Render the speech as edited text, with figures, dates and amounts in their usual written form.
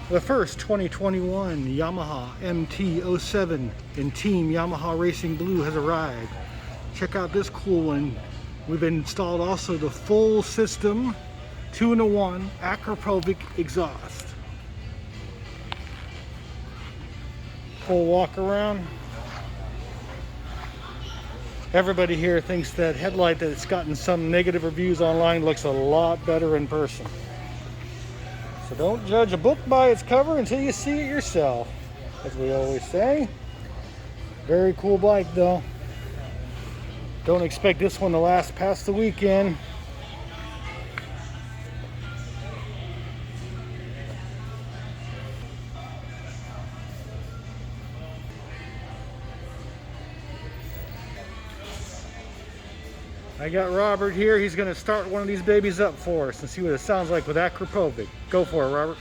The first 2021 Yamaha MT-07 in Team Yamaha Racing Blue has arrived. Check out this cool one. We've installed also the full system 2-in-1 Akrapovic exhaust. Full walk around. Everybody here thinks that headlight that's gotten some negative reviews online looks a lot better in person. So don't judge a book by its cover until you see it yourself, as we always say. Very cool bike though. Don't expect this one to last past the weekend. I got Robert here. He's going to start one of these babies up for us and see what it sounds like with Akrapovic. Go for it, Robert.